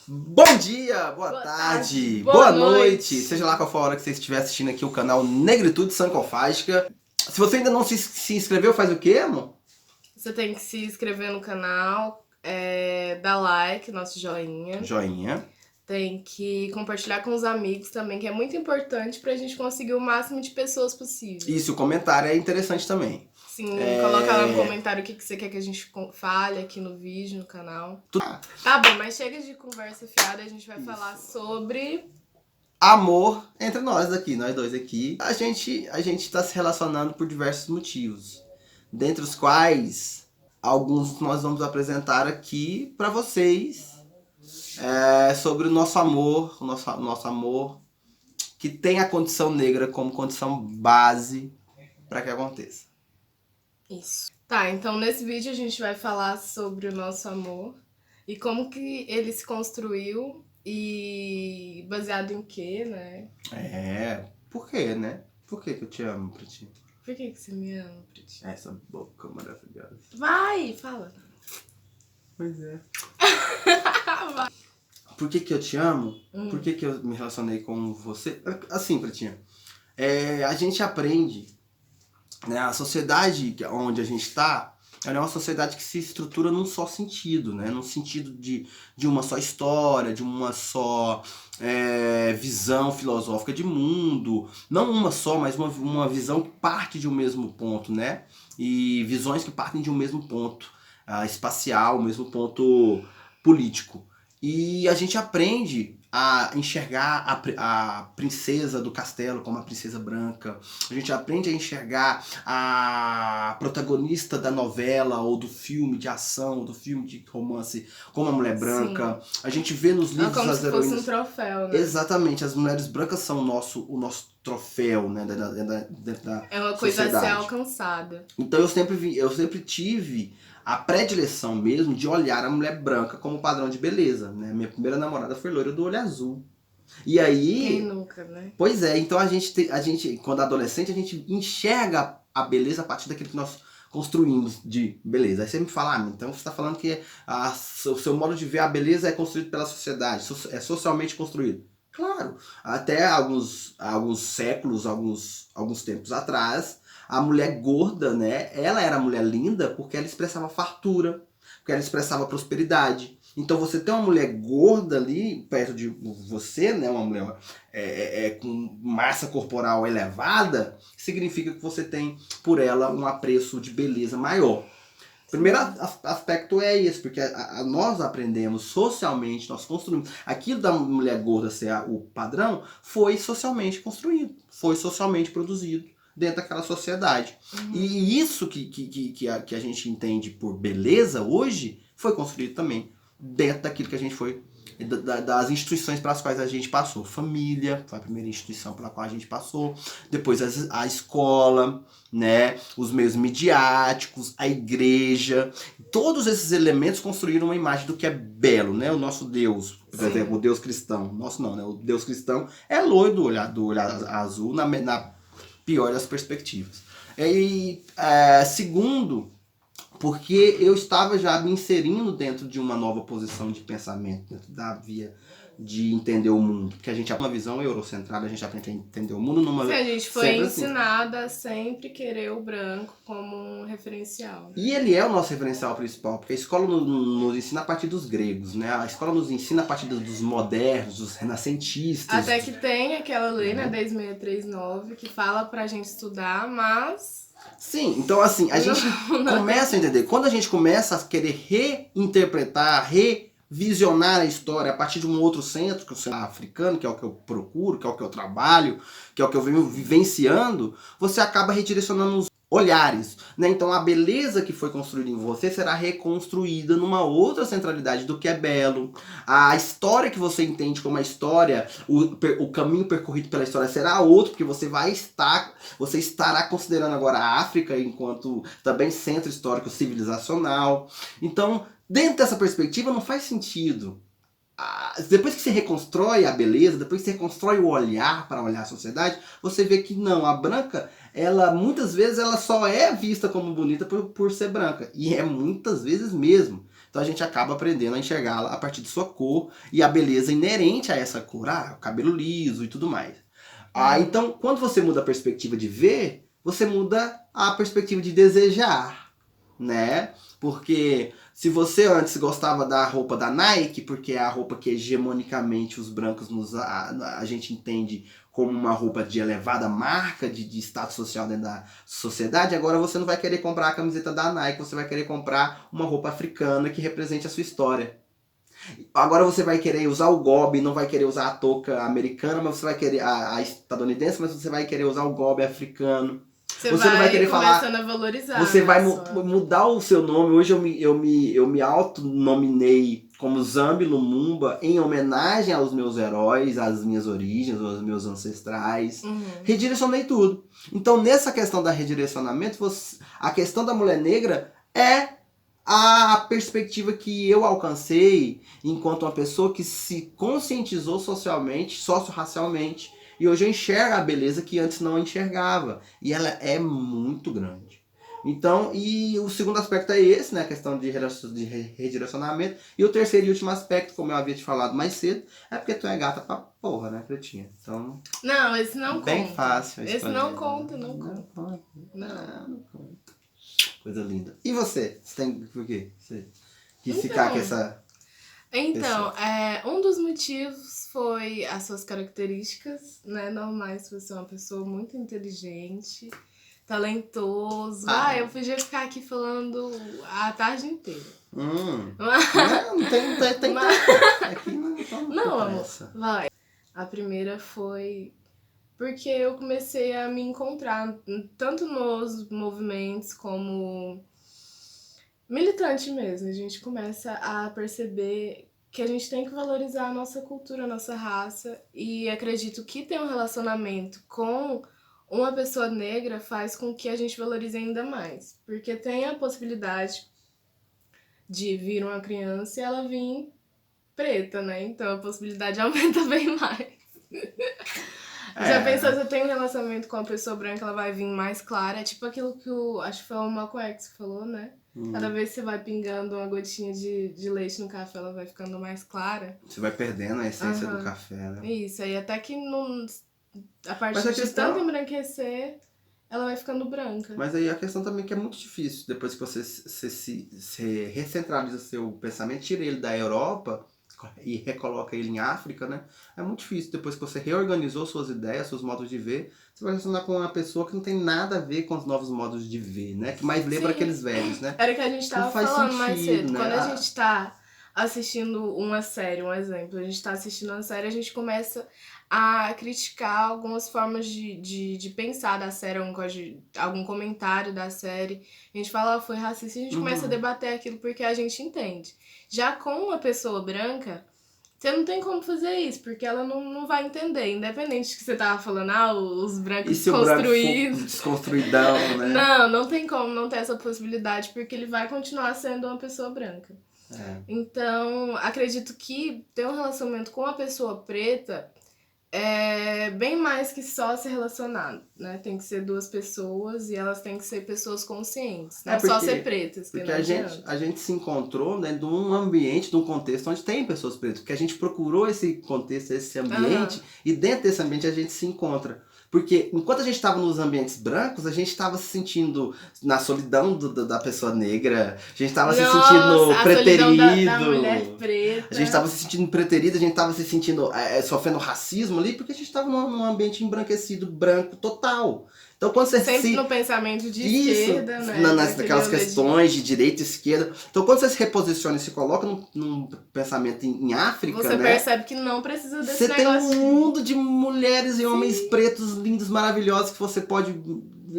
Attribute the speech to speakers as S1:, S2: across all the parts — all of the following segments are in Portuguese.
S1: Bom dia, boa tarde, boa noite, seja lá qual for a hora que você estiver assistindo aqui o canal Negritude Sancofágica. Se você ainda não se inscreveu, faz o quê, amor?
S2: Você tem que se inscrever no canal, dar like, nosso joinha.
S1: Joinha.
S2: Tem que compartilhar com os amigos também, que é muito importante pra gente conseguir o máximo de pessoas possível.
S1: Isso, o comentário é interessante também.
S2: Sim, coloca lá no comentário o que você quer que a gente fale aqui no vídeo, no canal. Tá bom, mas chega de conversa fiada, a gente vai falar sobre...
S1: Amor entre nós aqui, nós dois aqui. A gente tá se relacionando por diversos motivos. Dentre os quais, alguns nós vamos apresentar aqui pra vocês. Sobre o nosso amor, nosso amor que tem a condição negra como condição base para que aconteça.
S2: Isso. Tá, então nesse vídeo a gente vai falar sobre o nosso amor e como que ele se construiu e baseado em quê, né?
S1: Por quê, né? Por que eu te amo, Pretinho?
S2: Por que você me ama, Pretinho?
S1: Essa boca maravilhosa.
S2: Vai, fala.
S1: Pois é. Por que eu te amo? Por que eu me relacionei com você? Assim, Pretinha, a gente aprende, né? A sociedade onde a gente está, ela é uma sociedade que se estrutura num só sentido, né? Num sentido de uma só história, de uma só visão filosófica de mundo. Não uma só, mas uma visão que parte de um mesmo ponto, né? E visões que partem de um mesmo ponto espacial, um mesmo ponto político. E a gente aprende a enxergar a princesa do castelo como a princesa branca. A gente aprende a enxergar a protagonista da novela ou do filme de ação, ou do filme de romance como a mulher branca. Sim. A gente vê nos livros
S2: como
S1: as
S2: se
S1: heroínas...
S2: fosse um troféu, né?
S1: Exatamente, as mulheres brancas são o nosso troféu, né, dentro da
S2: é uma coisa
S1: sociedade.
S2: A ser alcançada.
S1: Então eu sempre tive a predileção mesmo de olhar a mulher branca como padrão de beleza, né? Minha primeira namorada foi loira do olho azul. E aí...
S2: Quem nunca, né?
S1: Pois é, então a gente, quando adolescente, a gente enxerga a beleza a partir daquilo que nós construímos de beleza. Aí você me fala, então você está falando que o seu modo de ver a beleza é construído pela sociedade, é socialmente construído. Claro, até alguns séculos, alguns tempos atrás, a mulher gorda, né, ela era a mulher linda porque ela expressava fartura, porque ela expressava prosperidade. Então você tem uma mulher gorda ali perto de você, né, uma mulher com massa corporal elevada, significa que você tem por ela um apreço de beleza maior. Primeiro aspecto é esse, porque nós aprendemos socialmente, nós construímos. Aquilo da mulher gorda ser o padrão foi socialmente construído, foi socialmente produzido dentro daquela sociedade. E isso que a gente entende por beleza hoje foi construído também dentro daquilo que a gente foi, das instituições pelas quais a gente passou. Família foi a primeira instituição pela qual a gente passou, depois a escola, né, os meios midiáticos, a igreja, todos esses elementos construíram uma imagem do que é belo, né? O nosso Deus, por exemplo, o Deus cristão, nosso não, né? O Deus cristão é loiro do olho azul na pior das perspectivas. E segundo, porque eu estava já me inserindo dentro de uma nova posição de pensamento, dentro da via de entender o mundo. Porque a gente tem uma visão eurocentrada, a gente aprende a entender o mundo numa...
S2: Sim, a gente foi ensinada a sempre querer o branco como um referencial.
S1: E ele é o nosso referencial principal, porque a escola nos ensina a partir dos gregos, né? A escola nos ensina a partir dos modernos, dos renascentistas.
S2: Até que tem aquela lei, né, 10.639, que fala pra gente estudar, mas...
S1: Sim, então assim, a gente começa a entender. Quando a gente começa a querer reinterpretar, revisionar a história a partir de um outro centro, que é o centro africano, que é o que eu procuro, que é o que eu trabalho, que é o que eu venho vivenciando, você acaba redirecionando os olhares, né? Então a beleza que foi construída em você será reconstruída numa outra centralidade do que é belo. A história que você entende como a história, o caminho percorrido pela história será outro, porque você estará considerando agora a África enquanto também centro histórico civilizacional. Então, dentro dessa perspectiva, não faz sentido. Depois que você reconstrói a beleza, depois que você reconstrói o olhar para olhar a sociedade, você vê que não, a branca, ela muitas vezes ela só é vista como bonita por ser branca. E é muitas vezes mesmo. Então a gente acaba aprendendo a enxergá-la a partir de sua cor e a beleza inerente a essa cor, o cabelo liso e tudo mais. Então, quando você muda a perspectiva de ver, você muda a perspectiva de desejar, né? Porque se você antes gostava da roupa da Nike, porque é a roupa que hegemonicamente os brancos a gente entende como uma roupa de elevada marca, de status social dentro da sociedade, agora você não vai querer comprar a camiseta da Nike, você vai querer comprar uma roupa africana que represente a sua história. Agora você vai querer usar o gobe, não vai querer usar a touca americana, mas você vai querer a estadunidense, mas você vai querer usar o gobe africano. Você não vai querer falar.
S2: A valorizar,
S1: você vai mudar o seu nome. Hoje eu me autonominei como Zambi Lumumba em homenagem aos meus heróis, às minhas origens, aos meus ancestrais. Redirecionei tudo. Então, nessa questão da redirecionamento, a questão da mulher negra é a perspectiva que eu alcancei enquanto uma pessoa que se conscientizou socialmente, socio-racialmente, e hoje eu enxergo a beleza que antes não enxergava. E ela é muito grande. Então, e o segundo aspecto é esse, né? A questão de redirecionamento. E o terceiro e último aspecto, como eu havia te falado mais cedo, é porque tu é gata pra porra, né, Pretinha? Então...
S2: Não, esse não conta.
S1: Bem fácil.
S2: Esse não conta, não conta.
S1: Não conta. Coisa linda. E você? Você tem por quê? Você quis
S2: Então,
S1: ficar com essa...
S2: Então, um dos motivos foi as suas características, né, normais. Você é uma pessoa muito inteligente, talentoso. Eu podia ficar aqui falando a tarde inteira.
S1: Não tem tempo. Aqui
S2: não, amor, vai. A primeira foi porque eu comecei a me encontrar tanto nos movimentos como militante mesmo. A gente começa a perceber que a gente tem que valorizar a nossa cultura, a nossa raça, e acredito que ter um relacionamento com uma pessoa negra faz com que a gente valorize ainda mais, porque tem a possibilidade de vir uma criança e ela vir preta, né? Então a possibilidade aumenta bem mais. Já pensou, você tem um relacionamento com uma pessoa branca, ela vai vir mais clara. É tipo aquilo que acho que foi o Malcolm X que falou, né? Cada vez que você vai pingando uma gotinha de leite no café, ela vai ficando mais clara.
S1: Você vai perdendo a essência do café, né?
S2: Isso, aí até que a partir de tanto embranquecer, ela vai ficando branca.
S1: Mas aí a questão também que é muito difícil, depois que você se recentraliza seu pensamento, tira ele da Europa e recoloca ele em África, né? É muito difícil. Depois que você reorganizou suas ideias, seus modos de ver, você vai relacionar com uma pessoa que não tem nada a ver com os novos modos de ver, né? Que mais lembra aqueles velhos, né?
S2: Era o que a gente tava falando mais cedo.
S1: Né?
S2: Quando a gente tá assistindo uma série, um exemplo, a gente tá assistindo uma série, a gente começa a criticar algumas formas de pensar da série, algum comentário da série. A gente fala, foi racista, e a gente começa a debater aquilo porque a gente entende. Já com uma pessoa branca, você não tem como fazer isso, porque ela não vai entender. Independente que você tava falando, os brancos desconstruídos.
S1: Desconstruidão, né?
S2: Não tem como não ter essa possibilidade, porque ele vai continuar sendo uma pessoa branca. Então, acredito que ter um relacionamento com uma pessoa preta é bem mais que só se relacionar, né? Tem que ser duas pessoas e elas têm que ser pessoas conscientes, não só ser pretas.
S1: Porque a gente se encontrou, né, de um ambiente, de um contexto onde tem pessoas pretas, porque a gente procurou esse contexto, esse ambiente, e dentro desse ambiente a gente se encontra. Porque enquanto a gente estava nos ambientes brancos, a gente estava se sentindo na solidão da pessoa negra, a gente estava se sentindo preterido.
S2: Da mulher preta.
S1: A gente estava se sentindo preterido, a gente estava se sentindo sofrendo racismo ali, porque a gente estava num ambiente embranquecido, branco, total. Então, quando você
S2: sempre no pensamento de esquerda, né?
S1: Naquelas questões de direita e esquerda. Então, quando você se reposiciona e se coloca num pensamento em África,
S2: você percebe que não precisa desse
S1: negócio. Você tem um mundo de mulheres e homens pretos, lindos, maravilhosos, que você pode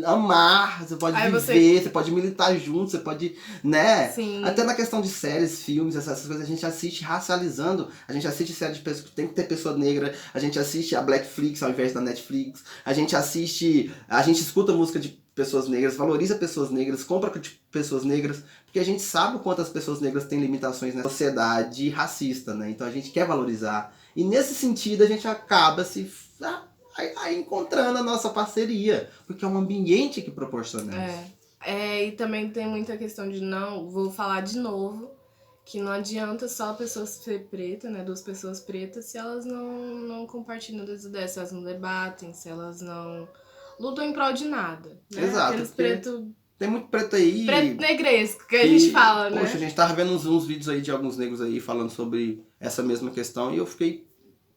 S1: amar, você pode viver, você pode militar junto, você pode, né?
S2: Sim.
S1: Até na questão de séries, filmes, essas coisas, a gente assiste racializando, a gente assiste série de pessoas que tem que ter pessoa negra, a gente assiste a Blackflix ao invés da Netflix, a gente escuta música de pessoas negras, valoriza pessoas negras, compra de pessoas negras, porque a gente sabe o quanto as pessoas negras têm limitações na sociedade racista, né? Então a gente quer valorizar. E nesse sentido a gente acaba se encontrando a nossa parceria, porque é um ambiente que proporciona isso.
S2: E também tem muita questão de vou falar de novo, que não adianta só a pessoa ser preta, né, 2 pessoas pretas, se elas não compartilham das ideias, se elas não debatem, se elas não lutam em prol de nada, né?
S1: Exato,
S2: Aqueles
S1: porque
S2: preto...
S1: tem muito preto aí.
S2: Preto negresco, que a gente fala, né?
S1: Poxa, a gente tava vendo uns vídeos aí de alguns negros aí falando sobre essa mesma questão e eu fiquei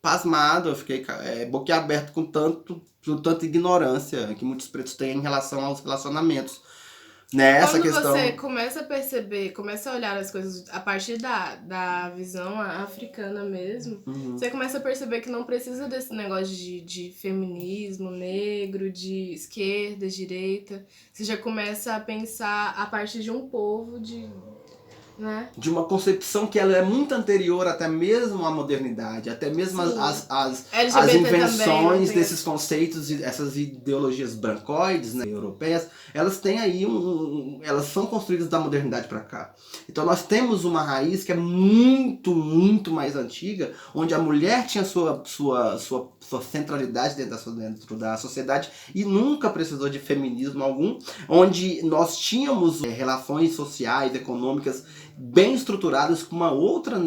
S1: pasmado, eu fiquei boquiaberto com tanta ignorância que muitos pretos têm em relação aos relacionamentos. Nessa
S2: Quando
S1: questão...
S2: você começa a perceber, começa a olhar as coisas a partir da visão africana mesmo, você começa a perceber que não precisa desse negócio de feminismo negro, de esquerda, direita. Você já começa a pensar a partir de um povo, né?
S1: De uma concepção que ela é muito anterior até mesmo à modernidade, até mesmo as invenções
S2: também,
S1: desses conceitos e essas ideologias brancoides, né, europeias, elas têm aí elas são construídas da modernidade para cá. Então nós temos uma raiz que é muito, muito mais antiga, onde a mulher tinha sua centralidade dentro da sociedade e nunca precisou de feminismo algum, onde nós tínhamos relações sociais, econômicas bem estruturadas com uma outra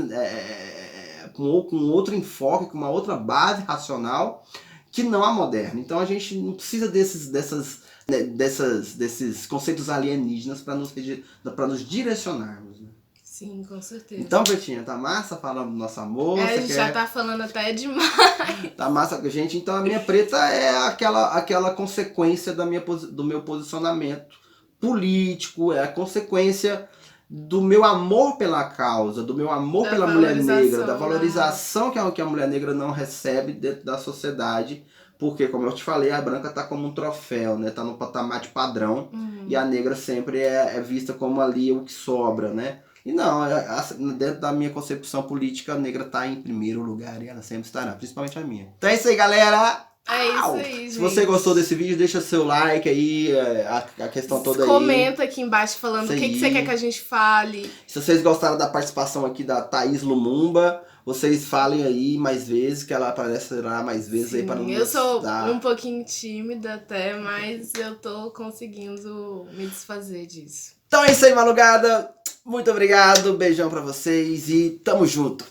S1: com outro enfoque, com uma outra base racional que não a moderna. Então a gente não precisa desses conceitos alienígenas para nos direcionarmos, né?
S2: Sim, com certeza.
S1: Então, Betinha, tá massa falando do nosso amor?
S2: A gente já tá falando até demais.
S1: Tá massa, gente. Então a minha preta é aquela consequência do meu posicionamento político, é a consequência do meu amor pela causa, do meu amor pela mulher negra, da valorização que a mulher negra não recebe dentro da sociedade, porque, como eu te falei, a branca tá como um troféu, né? Tá no patamar de padrão, e a negra sempre é vista como ali o que sobra, né? E não, dentro da minha concepção política, a negra tá em primeiro lugar e ela sempre estará, principalmente a minha. Então é isso aí, galera!
S2: É isso aí, gente.
S1: Se você gostou desse vídeo, deixa seu like aí, a questão toda aí.
S2: Comenta aqui embaixo falando o que você quer que a gente fale.
S1: Se vocês gostaram da participação aqui da Thaís Lumumba, vocês falem aí mais vezes, que ela aparecerá mais vezes. Sim, aí para nos
S2: eu sou um pouquinho tímida até, mas eu tô conseguindo me desfazer disso.
S1: Então é isso aí, madrugada. Muito obrigado, beijão pra vocês e tamo junto.